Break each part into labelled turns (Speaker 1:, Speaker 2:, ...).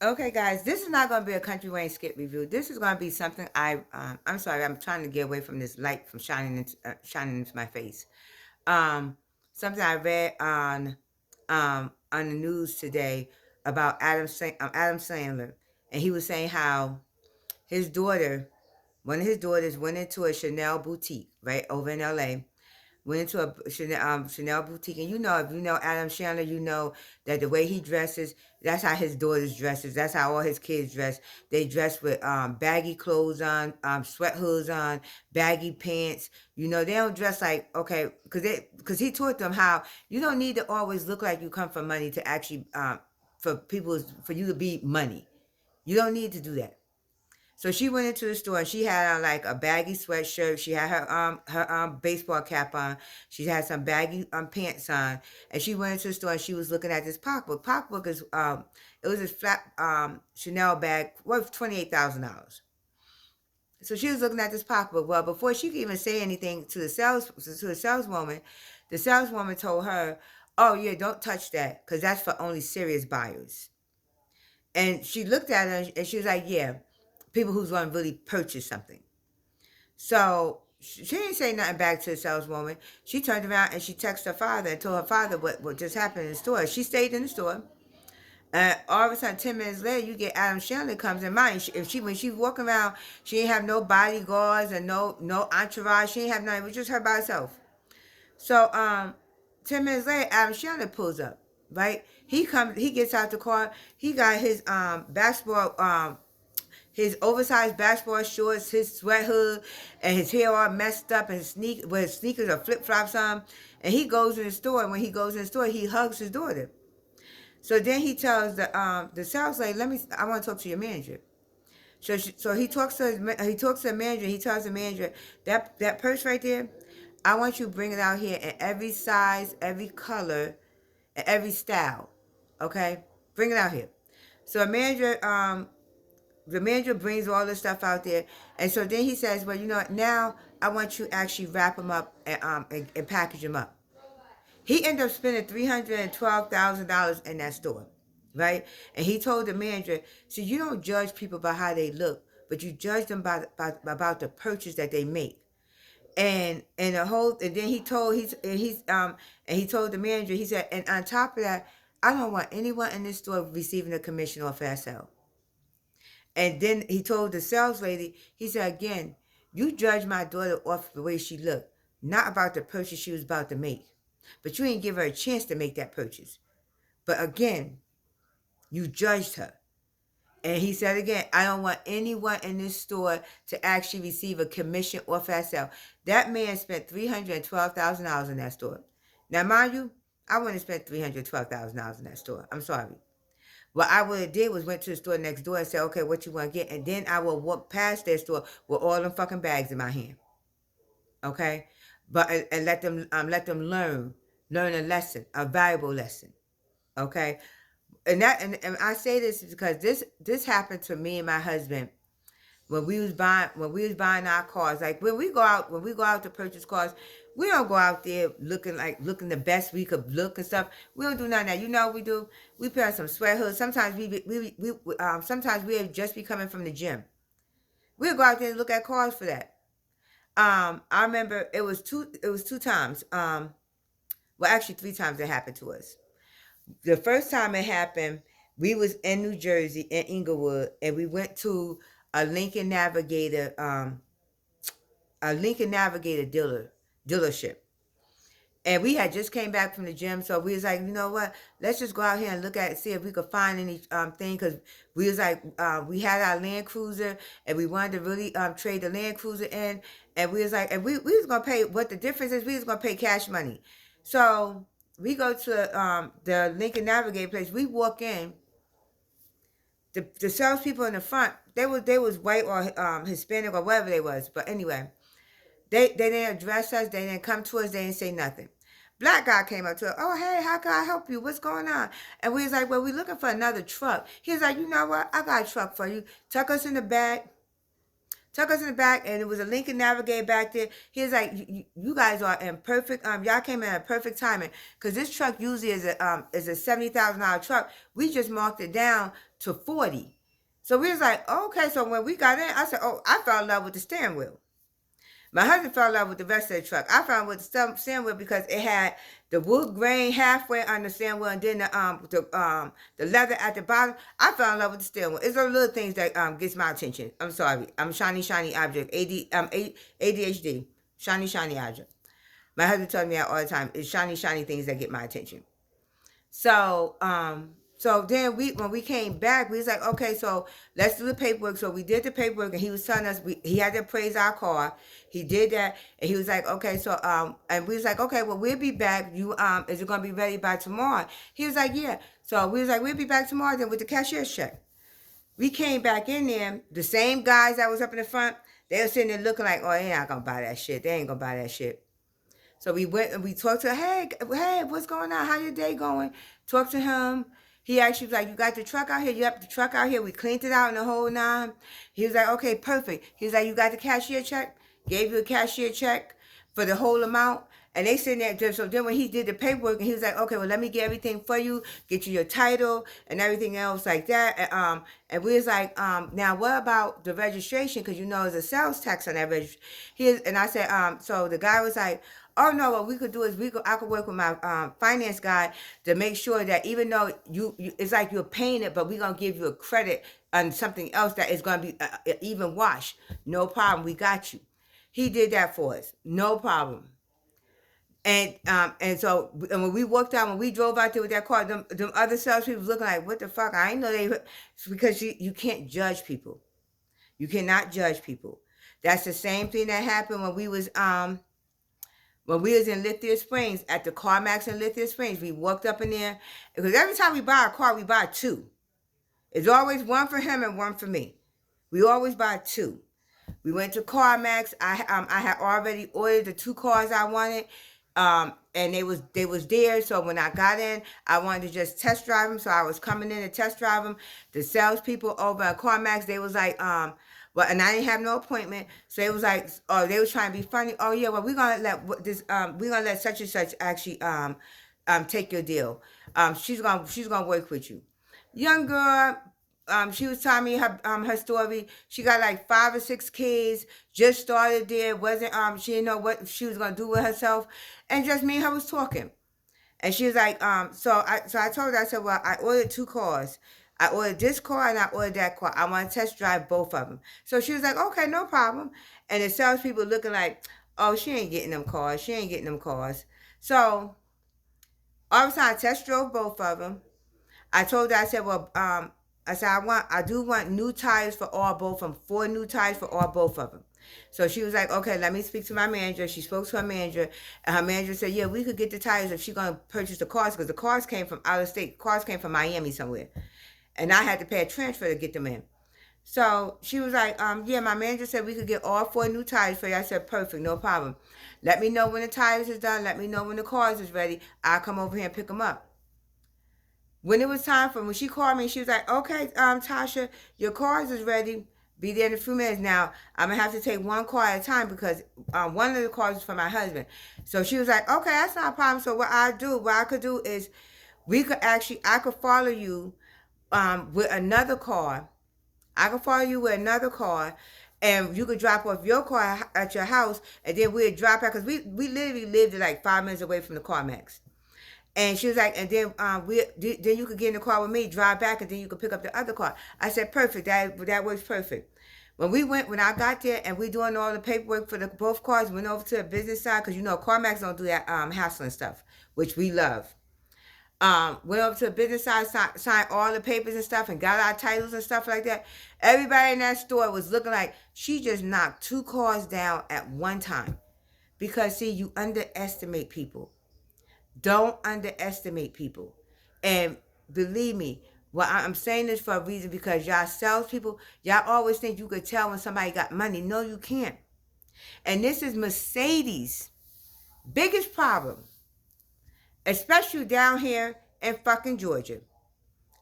Speaker 1: Okay, guys, this is not going to be a country Wayne skit review. This is going to be something I'm sorry, I'm trying to get away from this light from shining into my face. Um, Something I read on the news today about Adam Sandler, and he was saying how his daughter, one of his daughters, went into a Chanel boutique right over in L.A. Went into a Chanel boutique, and if you know Adam Sandler, you know that the way he dresses, that's how his daughters dresses. That's how all his kids dress. They dress with baggy clothes on, sweat hoods on, baggy pants. They don't dress like okay, because he taught them how you don't need to always look like you come from money to actually for you to be money. You don't need to do that. So she went into the store and she had on like a baggy sweatshirt. She had her baseball cap on. She had some baggy pants on, and she went into the store and she was looking at this pocketbook. Pocketbook is it was this flat Chanel bag worth $28,000. So she was looking at this pocketbook. Well, before she could even say anything to the saleswoman, the saleswoman told her, "Oh yeah, don't touch that because that's for only serious buyers." And she looked at her and she was like, "Yeah, people who's going to really purchase something." So she didn't say nothing back to the saleswoman. She turned around and she texted her father and told her father what just happened in the store. She stayed in the store. And all of a sudden, 10 minutes later, you get Adam Sandler comes in. Mind if she when she walking around, she ain't have no bodyguards and no entourage. She ain't have nothing. It was just her by herself. So 10 minutes later, Adam Sandler pulls up. Right, he gets out the car. He got his basketball his oversized basketball shorts, his sweat hood, and his hair all messed up, and his sneakers or flip flops on. And he goes in the store. And when he goes in the store, he hugs his daughter. So then he tells the sales lady, I want to talk to your manager." So he talks to the manager. He tells the manager that purse right there, I want you to bring it out here in every size, every color, and every style. Okay, bring it out here. So the manager brings all this stuff out there, and so then he says, "Well, now I want you to actually wrap them up and package them up." He ended up spending $312,000 in that store, right? And he told the manager, "So you don't judge people by how they look, but you judge them about the purchase that they make." And then he told the manager, he said, "And on top of that, I don't want anyone in this store receiving a commission off that sale." And then he told the sales lady, he said, "Again, you judge my daughter off the way she looked, not about the purchase she was about to make. But you didn't give her a chance to make that purchase. But again, you judged her." And he said again, "I don't want anyone in this store to actually receive a commission off that sale." That man spent $312,000 in that store. Now, mind you, I wouldn't have spent $312,000 in that store. I'm sorry. What I would have did was went to the store next door and said, "Okay, what you want to get?" And then I will walk past their store with all them fucking bags in my hand. Okay, but and let them learn a lesson, a valuable lesson. Okay, and I say this because this happened to me and my husband when we was buying our cars. Like when we go out to purchase cars, we don't go out there looking the best we could look and stuff. We don't do none of that. You know what we do? We put on some sweat hoods. Sometimes sometimes we just be coming from the gym. We'll go out there and look at cars for that. I remember it was two times. Well, actually three times it happened to us. The first time it happened, we was in New Jersey in Inglewood, and we went to a Lincoln Navigator, dealership. And we had just came back from the gym, so we was like, you know what? Let's just go out here and look at it, see if we could find any thing, because we was like, we had our Land Cruiser, and we wanted to really trade the Land Cruiser in, and we was like, and we was gonna pay. What the difference is, we was gonna pay cash money. So we go to the Lincoln Navigator place. We walk in. The salespeople in the front, they was white or Hispanic or whatever they was, but anyway, they didn't address us. They didn't come to us. They didn't say nothing. Black guy came up to us. "Oh, hey, how can I help you? What's going on?" And we was like, "Well, we're looking for another truck." He was like, "You know what? I got a truck for you. Tuck us in the back. Took us in the back, and it was a Lincoln Navigator back there. He was like, "You guys are in perfect. Y'all came in at perfect timing, because this truck usually is a $70,000 truck. We just marked it down to 40. So we was like, okay. So when we got in, I said, oh, I fell in love with the steering wheel. My husband fell in love with the rest of the truck. I fell in love with the steering wheel because it had the wood grain halfway on the steering wheel, and then the leather at the bottom. I fell in love with the steering wheel. It's those little things that gets my attention. I'm sorry. I'm shiny object. ADHD. Shiny object. My husband tells me that all the time. It's shiny things that get my attention. So then when we came back, we was like, okay, so let's do the paperwork. So we did the paperwork, and he was telling us he had to appraise our car. He did that, and he was like, okay, so and we was like, okay, well, we'll be back. Is it gonna be ready by tomorrow? He was like, yeah. So we was like, we'll be back tomorrow then with the cashier's check. We came back in there, the same guys that was up in the front, they were sitting there looking like, oh, they not gonna buy that shit. They ain't gonna buy that shit. So we went and we talked to her, hey, what's going on? How your day going? Talked to him. He actually was like, you got the truck out here? Yep, the truck out here. We cleaned it out in the whole nine. He was like, okay, perfect. He was like, you got the cashier check? Gave you a cashier check for the whole amount. And they sitting there. So then when he did the paperwork, and he was like, okay, well, let me get everything for you, get you your title and everything else like that. And we was like, now what about the registration? Because you know there's a sales tax on that registration. And I said, so the guy was like, oh no, what we could do is I could work with my finance guy to make sure that even though you it's like you're paying it, but we're gonna give you a credit on something else that is gonna be even wash. No problem, we got you. He did that for us, no problem. And so when we walked out, when we drove out there with that car, them other salespeople was looking like, what the fuck? I ain't know they. It's because you can't judge people. You cannot judge people. That's the same thing that happened when we was in Lithia Springs at the CarMax in Lithia Springs. We walked up in there because every time we buy a car, we buy two. It's always one for him and one for me. We always buy two. We went to CarMax. I had already ordered the two cars I wanted. And they was there. So when I got in, I wanted to just test drive them. So I was coming in to test drive them. The salespeople over at CarMax, they was like, well, and I didn't have no appointment. So it was like, oh, they was trying to be funny. Oh yeah, well, we're gonna let such and such actually take your deal. She's gonna work with you. Young girl, she was telling me her story. She got like 5 or 6 kids, just started there, wasn't she didn't know what she was gonna do with herself. And just me and her was talking. And she was like, so I told her, I said, well, I ordered 2 cars. I ordered this car and I ordered that car. I want to test drive both of them. So she was like, okay, no problem. And the salespeople looking like, oh, she ain't getting them cars. She ain't getting them cars. So all of a sudden I test drove both of them. I told her, I said, well, I said, I do want new tires for both of them, 4 new tires for both of them. So she was like, okay, let me speak to my manager. She spoke to her manager, and her manager said, yeah, we could get the tires if she's going to purchase the cars, because the cars came from out of state. Cars came from Miami somewhere. And I had to pay a transfer to get them in. So she was like, yeah, my manager said we could get all 4 new tires for you. I said, perfect, no problem. Let me know when the tires is done. Let me know when the cars is ready. I'll come over here and pick them up. When it was time when she called me, she was like, okay, Tasha, your cars is ready. Be there in a few minutes. Now, I'm going to have to take 1 car at a time because one of the cars is for my husband. So she was like, okay, that's not a problem. So what I could do is I could follow you with another car. I could follow you with another car, and you could drop off your car at your house, and then we'd drop out, because we literally lived like 5 minutes away from the CarMax. And she was like, and then then you could get in the car with me, drive back, and then you could pick up the other car. I said, perfect. That works perfect. When I got there and we doing all the paperwork for both cars, went over to the business side, because CarMax don't do that hassling stuff, which we love. Went over to the business side, signed all the papers and stuff, and got our titles and stuff like that. Everybody in that store was looking like she just knocked 2 cars down at one time. Because see, you underestimate people. Don't underestimate people. And believe me, well, I'm saying this for a reason, because y'all salespeople, y'all always think you could tell when somebody got money. No, you can't. And this is Mercedes' biggest problem, especially down here in fucking Georgia.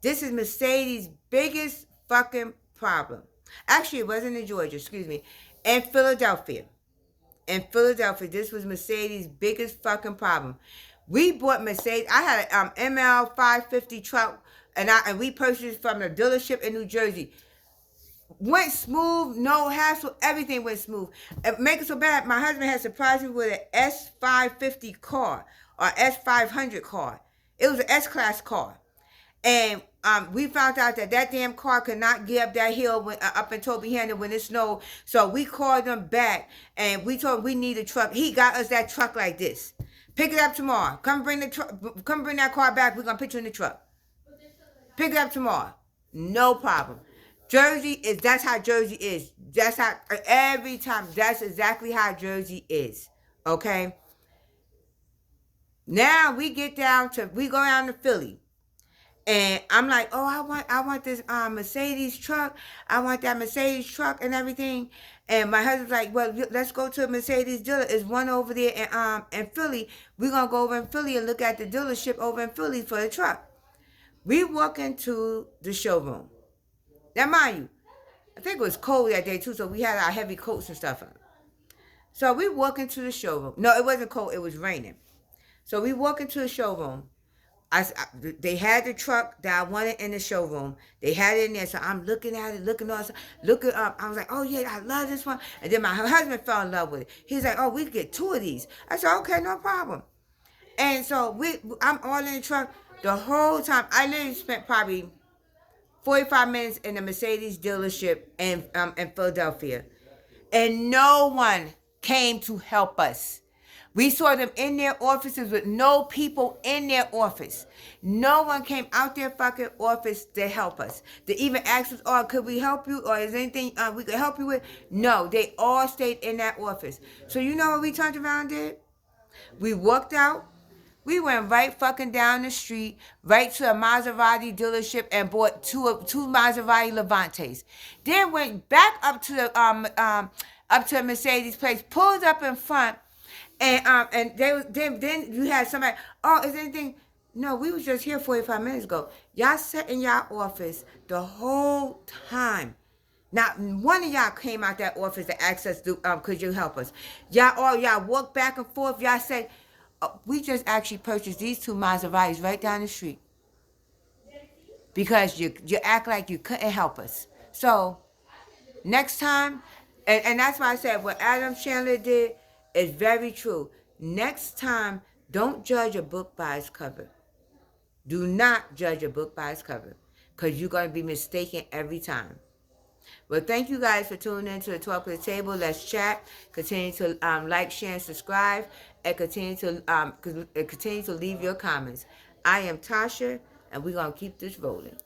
Speaker 1: This is Mercedes' biggest fucking problem. Actually, it wasn't in Georgia, excuse me. In Philadelphia. In Philadelphia, this was Mercedes' biggest fucking problem. We bought Mercedes. I had an ML 550 truck, and we purchased it from a dealership in New Jersey. Went smooth, no hassle, everything went smooth. It make it so bad, my husband had surprised me with an S550 car or S500 car. It was an S-Class car. And we found out that damn car could not get up that hill up in Toby Handle when it snowed. So we called them back and we told him we need a truck. He got us that truck like this. Pick it up tomorrow. Come bring the truck. Come bring that car back. We're gonna put you in the truck. Pick it up tomorrow. No problem. That's how Jersey is. That's how every time. That's exactly how Jersey is. Okay. Now we go down to Philly. And I'm like, oh, I want this Mercedes truck. I want that Mercedes truck and everything. And my husband's like, well, let's go to a Mercedes dealer. There's one over there in Philly. We're gonna go over in Philly and look at the dealership over in Philly for the truck. We walk into the showroom. Now, mind you, I think it was cold that day too, so we had our heavy coats and stuff on. So we walk into the showroom. No, it wasn't cold. It was raining. So we walk into the showroom. They had the truck that I wanted in the showroom. They had it in there, so I'm looking at it, looking up. I was like, oh yeah, I love this one. And then my husband fell in love with it. He's like, oh, we could get 2 of these. I said, okay, no problem. And so I'm all in the truck the whole time. I literally spent probably 45 minutes in the Mercedes dealership in Philadelphia, and no one came to help us. We saw them in their offices with no people in their office. No one came out their fucking office to help us. To even ask us, oh, could we help you? Or is there anything we could help you with? No, they all stayed in that office. So you know what we turned around and did? We walked out. We went right fucking down the street, right to a Maserati dealership and bought two Maserati Levantes. Then went back up to the Mercedes place, pulled up in front. And then you had somebody, oh, is there anything? No, we was just here 45 minutes ago. Y'all sat in y'all office the whole time. Not one of y'all came out that office to ask us, could you help us? Y'all walked back and forth. Y'all said, oh, we just actually purchased these 2 Maseratis right down the street. Because you act like you couldn't help us. So, next time, and that's why I said what Adam Chandler did, it's very true. Next time, don't judge a book by its cover. Do not judge a book by its cover, because you're going to be mistaken every time. Well, thank you guys for tuning in to the Talk at the Table. Let's chat. Continue to like, share, and subscribe, and continue to leave your comments. I am Tasha, and we're going to keep this rolling.